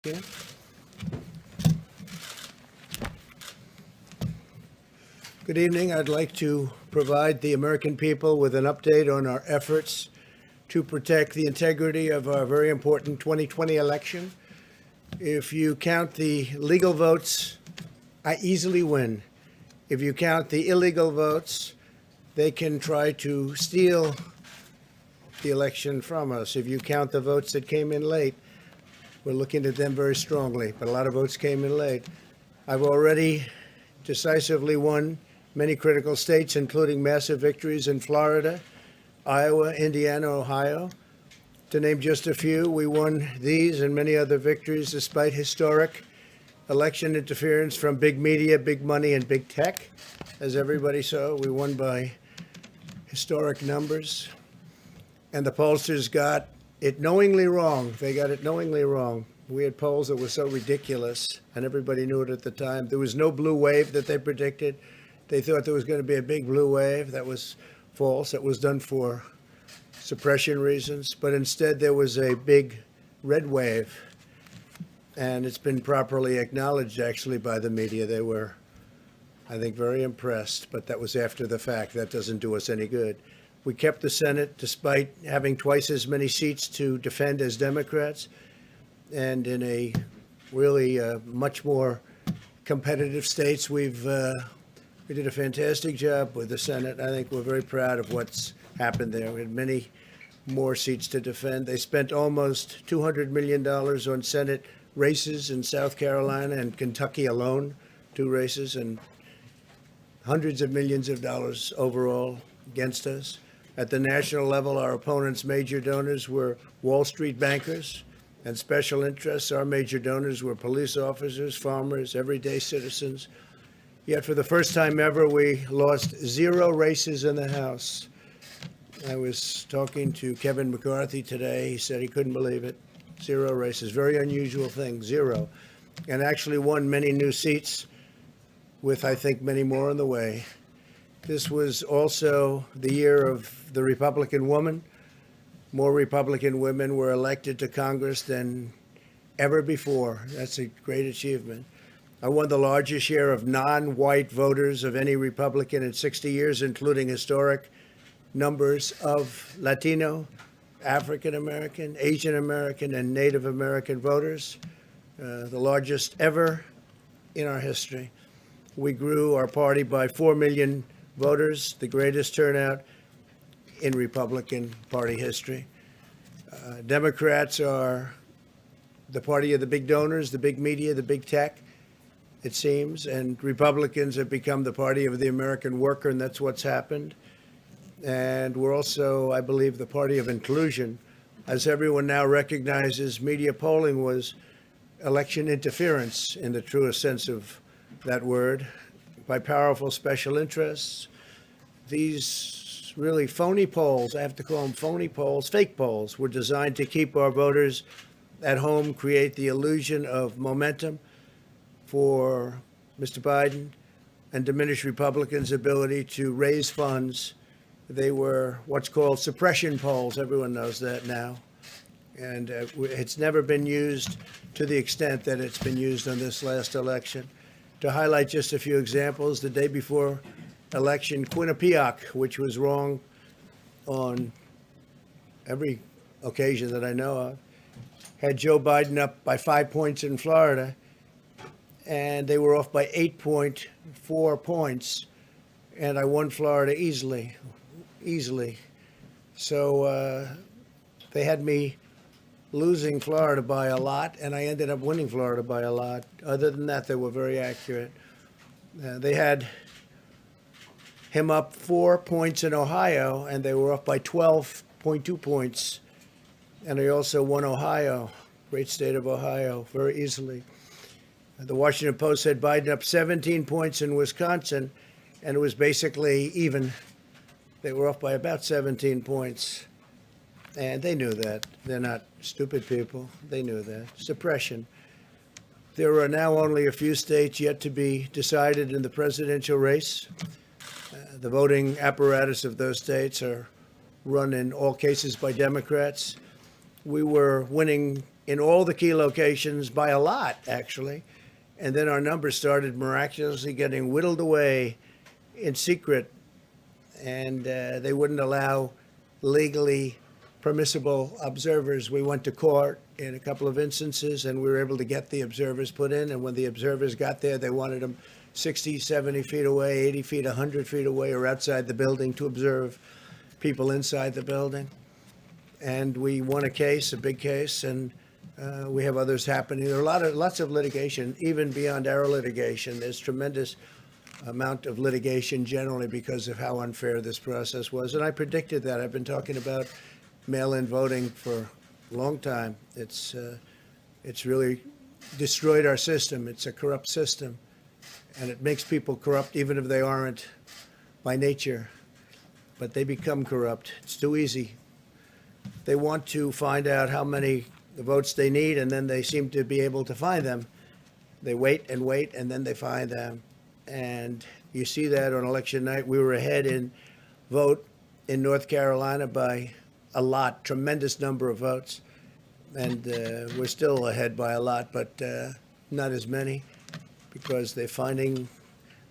Yeah. Good evening. I'd like to provide the American people with an update on our efforts to protect the integrity of our very important 2020 election. If you count the legal votes, I easily win. If you count the illegal votes, they can try to steal the election from us. If you count the votes that came in late, we're looking at them very strongly, but a lot of votes came in late. I've already decisively won many critical states, including massive victories in Florida, Iowa, Indiana, Ohio. To name just a few, we won these and many other victories despite historic election interference from big media, big money, and big tech. As everybody saw, we won by historic numbers. And the pollsters got it knowingly wrong. They got it knowingly wrong. We had polls that were so ridiculous, and everybody knew it at the time. There was no blue wave that they predicted. They thought there was going to be a big blue wave. That was false. It was done for suppression reasons. But instead, there was a big red wave. And it's been properly acknowledged, actually, by the media. They were, I think, very impressed. But that was after the fact. That doesn't do us any good. We kept the Senate despite having twice as many seats to defend as Democrats, and in a really much more competitive states. We did a fantastic job with the Senate. I think we're very proud of what's happened there. We had many more seats to defend. They spent almost $200 million on Senate races in South Carolina and Kentucky alone, 2 races, and hundreds of millions of dollars overall against us. At the national level, our opponents' major donors were Wall Street bankers and special interests. Our major donors were police officers, farmers, everyday citizens. Yet for the first time ever, we lost 0 races in the House. I was talking to Kevin McCarthy today. He said he couldn't believe it. 0 races, very unusual thing, 0. And actually won many new seats with, I think, many more on the way. This was also the year of the Republican woman. More Republican women were elected to Congress than ever before. That's a great achievement. I won the largest share of non-white voters of any Republican in 60 years, including historic numbers of Latino, African American, Asian American, and Native American voters, the largest ever in our history. We grew our party by 4 million voters, the greatest turnout in Republican Party history. Democrats are the party of the big donors, the big media, the big tech, it seems, and Republicans have become the party of the American worker, and that's what's happened. And we're also, I believe, the party of inclusion. As everyone now recognizes, media polling was election interference in the truest sense of that word, by powerful special interests. These really phony polls, I have to call them phony polls, fake polls, were designed to keep our voters at home, create the illusion of momentum for Mr. Biden, and diminish Republicans' ability to raise funds. They were what's called suppression polls. Everyone knows that now. And it's never been used to the extent that it's been used on this last election. To highlight just a few examples, the day before election, Quinnipiac, which was wrong on every occasion that I know of, had Joe Biden up by 5 points in Florida, and they were off by 8.4 points, and I won Florida easily. So they had me losing Florida by a lot, and I ended up winning Florida by a lot. Other than that, they were very accurate. They had him up 4 points in Ohio, and they were off by 12.2 points. And I also won Ohio, great state of Ohio, very easily. The Washington Post had Biden up 17 points in Wisconsin, and it was basically even. They were off by about 17 points. And they knew that. They're not stupid people. They knew that. Suppression. There are now only a few states yet to be decided in the presidential race. The voting apparatus of those states are run in all cases by Democrats. We were winning in all the key locations by a lot, actually. And then our numbers started miraculously getting whittled away in secret, and they wouldn't allow legally permissible observers. We went to court in a couple of instances, and we were able to get the observers put in. And when the observers got there, they wanted them 60, 70 feet away, 80 feet, 100 feet away, or outside the building to observe people inside the building. And we won a case, a big case, and we have others happening. There are lots of litigation, even beyond our litigation. There's tremendous amount of litigation generally because of how unfair this process was. And I predicted that. I've been talking about mail-in voting for a long time. It's really destroyed our system. It's a corrupt system, and it makes people corrupt even if they aren't by nature, but they become corrupt. It's too easy. They want to find out how many votes they need, and then they seem to be able to find them. They wait, and then they find them. And you see that on election night. We were ahead in vote in North Carolina by a lot, tremendous number of votes. And we're still ahead by a lot, but not as many, because they're finding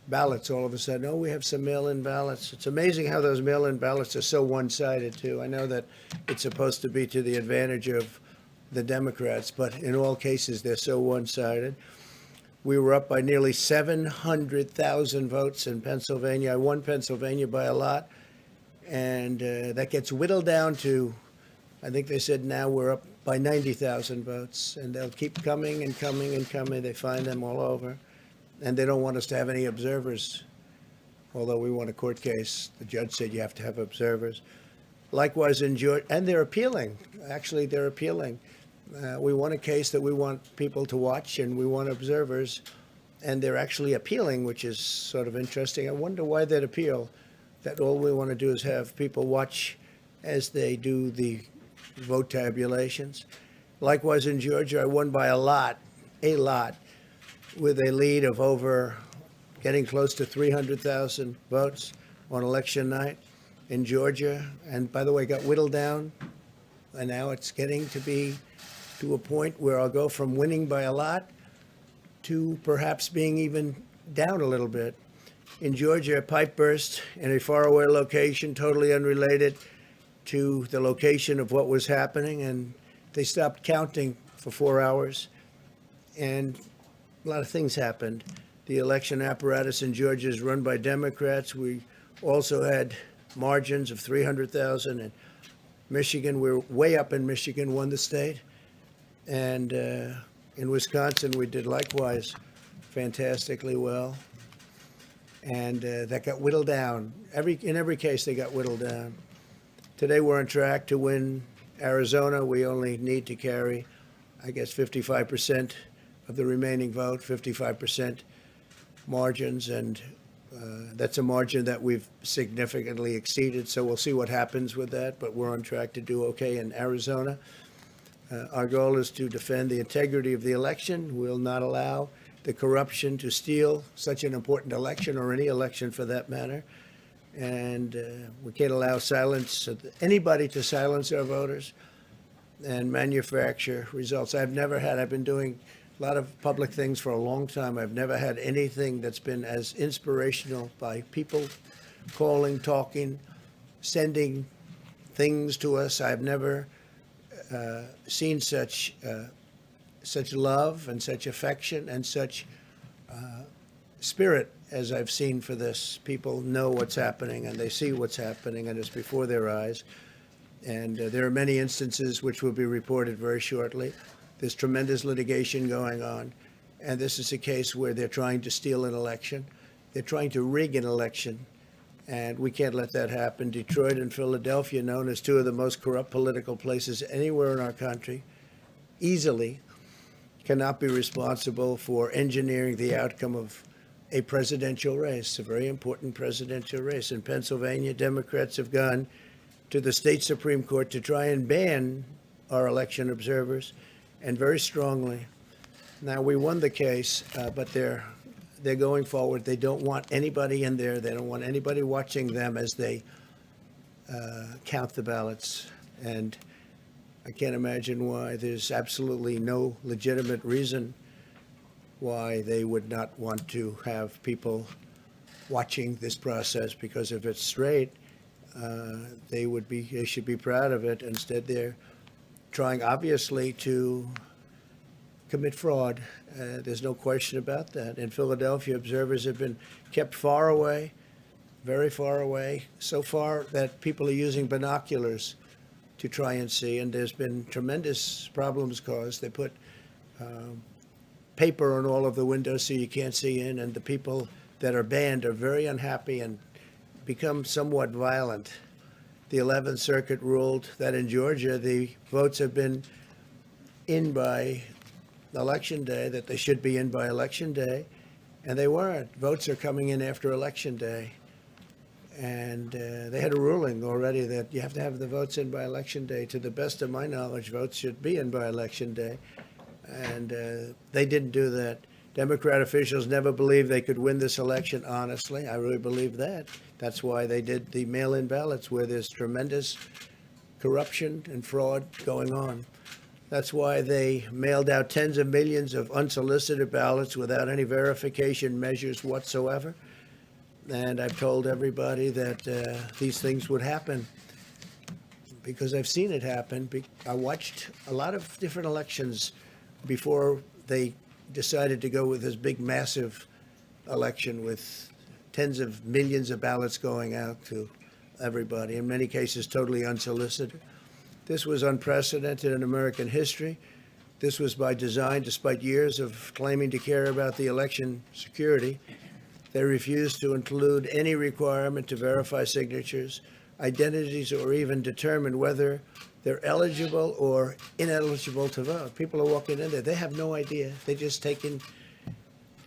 ballots all of a sudden. Oh, we have some mail-in ballots. It's amazing how those mail-in ballots are so one-sided, too. I know that it's supposed to be to the advantage of the Democrats, but in all cases, they're so one-sided. We were up by nearly 700,000 votes in Pennsylvania. I won Pennsylvania by a lot, and that gets whittled down to, I think they said now we're up by 90,000 votes, and they'll keep coming and coming and coming. They find them all over, and they don't want us to have any observers, although we won a court case. The judge said you have to have observers. Likewise in Georgia, and they're appealing. Actually, they're appealing. We won a case that we want people to watch, and we want observers, and they're actually appealing, which is sort of interesting. I wonder why they'd appeal, that all we want to do is have people watch as they do the vote tabulations. Likewise in Georgia, I won by a lot, with a lead of over getting close to 300,000 votes on election night in Georgia. And by the way, got whittled down, and now it's getting to be to a point where I'll go from winning by a lot to perhaps being even down a little bit. In Georgia, a pipe burst in a faraway location, totally unrelated to the location of what was happening, and they stopped counting for 4 hours, and a lot of things happened. The election apparatus in Georgia is run by Democrats. We also had margins of 300,000. In Michigan, we're way up in Michigan, won the state. And in Wisconsin, we did likewise fantastically well. And that got whittled down. In every case, they got whittled down. Today, we're on track to win Arizona. We only need to carry, I guess, 55% of the remaining vote, 55% margins. And that's a margin that we've significantly exceeded. So we'll see what happens with that. But we're on track to do okay in Arizona. Our goal is to defend the integrity of the election. We'll not allow the corruption to steal such an important election, or any election for that matter. And we can't allow anybody to silence our voters and manufacture results. I've been doing a lot of public things for a long time. I've never had anything that's been as inspirational, by people calling, talking, sending things to us. I've never seen such love and such affection and such spirit as I've seen for this. People know what's happening, and they see what's happening, and it's before their eyes. And there are many instances which will be reported very shortly. There's tremendous litigation going on, and this is a case where they're trying to steal an election. They're trying to rig an election, and we can't let that happen. Detroit and Philadelphia, known as two of the most corrupt political places anywhere in our country, easily cannot be responsible for engineering the outcome of a presidential race, a very important presidential race. In Pennsylvania, Democrats have gone to the state Supreme Court to try and ban our election observers, and very strongly. Now, we won the case, but they're going forward. They don't want anybody in there. They don't want anybody watching them as they count the ballots. And I can't imagine why. There's absolutely no legitimate reason why they would not want to have people watching this process, because if it's straight, they should be proud of it. Instead, they're trying, obviously, to commit fraud. There's no question about that. In Philadelphia, observers have been kept far away, very far away, so far that people are using binoculars to try and see, and there's been tremendous problems caused. They put paper on all of the windows so you can't see in, and the people that are banned are very unhappy and become somewhat violent. The 11th Circuit ruled that in Georgia, the votes have been in by Election Day, that they should be in by Election Day, and they weren't. Votes are coming in after Election Day. And they had a ruling already that you have to have the votes in by Election Day. To the best of my knowledge, votes should be in by Election Day. And they didn't do that. Democrat officials never believed they could win this election, honestly. I really believe that. That's why they did the mail-in ballots, where there's tremendous corruption and fraud going on. That's why they mailed out tens of millions of unsolicited ballots without any verification measures whatsoever. And I've told everybody that these things would happen because I've seen it happen. I watched a lot of different elections before they decided to go with this big, massive election with tens of millions of ballots going out to everybody, in many cases totally unsolicited. This was unprecedented in American history. This was by design, despite years of claiming to care about the election security. They refused to include any requirement to verify signatures, identities, or even determine whether they're eligible or ineligible to vote. People are walking in there. They have no idea. They're just taking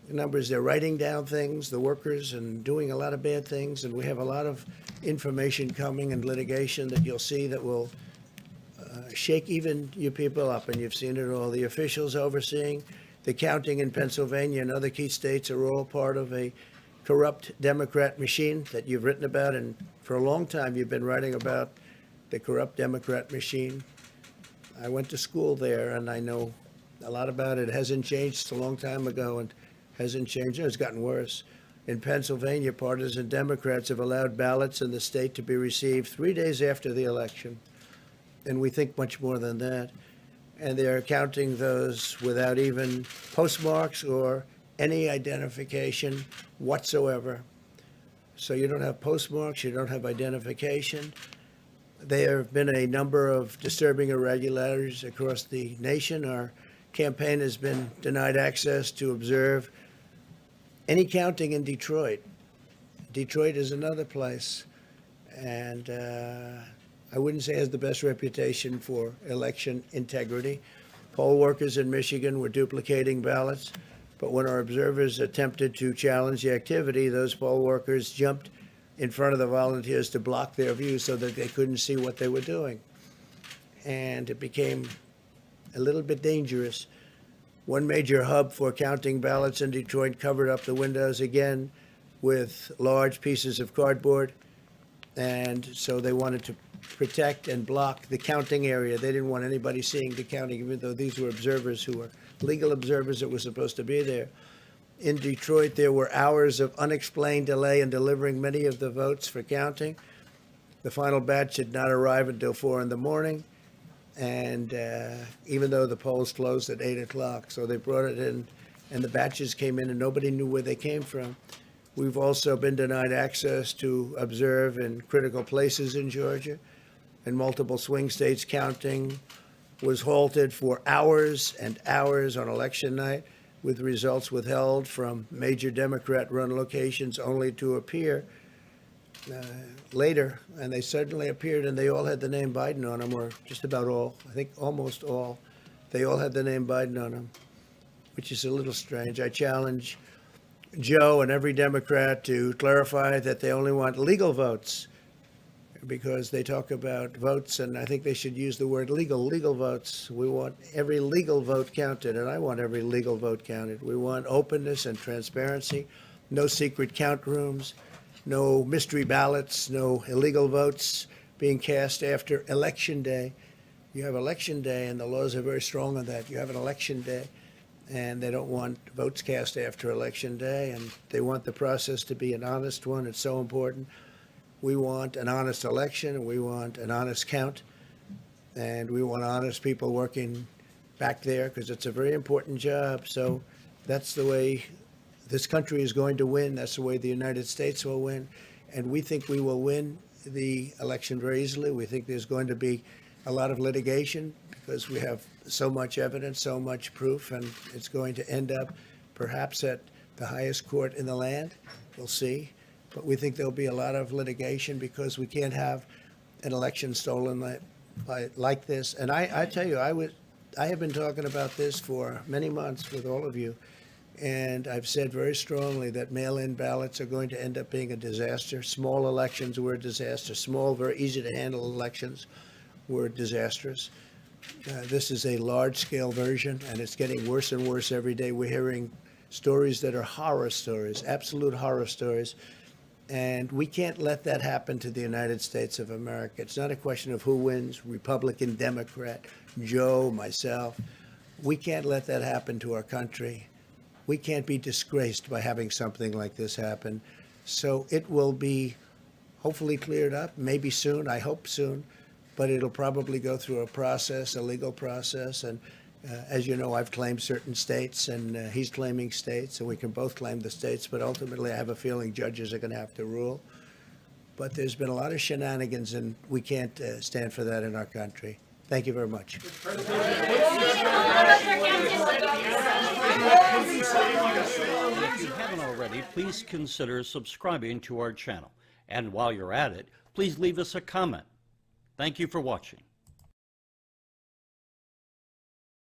numbers. They're writing down things, the workers, and doing a lot of bad things. And we have a lot of information coming and litigation that you'll see that will shake even you people up. And you've seen it all. The officials overseeing the counting in Pennsylvania and other key states are all part of a corrupt Democrat machine that you've written about. And for a long time, you've been writing about the corrupt Democrat machine. I went to school there, and I know a lot about it. It hasn't changed. It's a long time ago, and hasn't changed. It's gotten worse. In Pennsylvania, partisan Democrats have allowed ballots in the state to be received 3 days after the election. And we think much more than that. And they're counting those without even postmarks or any identification whatsoever. So you don't have postmarks, you don't have identification. There have been a number of disturbing irregularities across the nation. Our campaign has been denied access to observe any counting in Detroit. Detroit is another place, and I wouldn't say has the best reputation for election integrity. Poll workers in Michigan were duplicating ballots, but when our observers attempted to challenge the activity, those poll workers jumped in front of the volunteers to block their view so that they couldn't see what they were doing. And it became a little bit dangerous. One major hub for counting ballots in Detroit covered up the windows again with large pieces of cardboard. And so they wanted to protect and block the counting area. They didn't want anybody seeing the counting, even though these were observers who were legal observers that were supposed to be there. In Detroit, there were hours of unexplained delay in delivering many of the votes for counting. The final batch did not arrive until 4 in the morning, and even though the polls closed at 8 o'clock. So they brought it in, and the batches came in, and nobody knew where they came from. We've also been denied access to observe in critical places in Georgia. In multiple swing states, counting was halted for hours and hours on election night, with results withheld from major Democrat-run locations only to appear later. And they suddenly appeared, and they all had the name Biden on them, or just about all. I think almost all. They all had the name Biden on them, which is a little strange. I challenge Joe and every Democrat to clarify that they only want legal votes, because they talk about votes, and I think they should use the word legal votes. We want every legal vote counted, and I want every legal vote counted. We want openness and transparency, no secret count rooms, no mystery ballots, no illegal votes being cast after Election Day. you have election day, and the laws are very strong on that. You have an election day, and they don't want votes cast after election day, and they want the process to be an honest one. It's so important. We want an honest election, and we want an honest count, and we want honest people working back there, because it's a very important job. So that's the way this country is going to win. That's the way the United States will win. And we think we will win the election very easily. We think there's going to be a lot of litigation because we have so much evidence, so much proof, and it's going to end up perhaps at the highest court in the land. We'll see. But we think there'll be a lot of litigation because we can't have an election stolen like this. And I tell you, I have been talking about this for many months with all of you, and I've said very strongly that mail-in ballots are going to end up being a disaster. Small elections were a disaster. Small, very easy to handle elections were disastrous. This is a large-scale version, and it's getting worse and worse every day. We're hearing stories that are horror stories, absolute horror stories, and we can't let that happen to the United States of America. It's not a question of who wins, Republican, Democrat, Joe, myself. We can't let that happen to our country. We can't be disgraced by having something like this happen. So it will be hopefully cleared up, maybe soon, I hope soon, but it'll probably go through a process, a legal process. And as you know, I've claimed certain states, and he's claiming states, and we can both claim the states, but ultimately I have a feeling judges are going to have to rule. But there's been a lot of shenanigans, and we can't stand for that in our country. Thank you very much. If you haven't already, please consider subscribing to our channel. And while you're at it, please leave us a comment. Thank you for watching.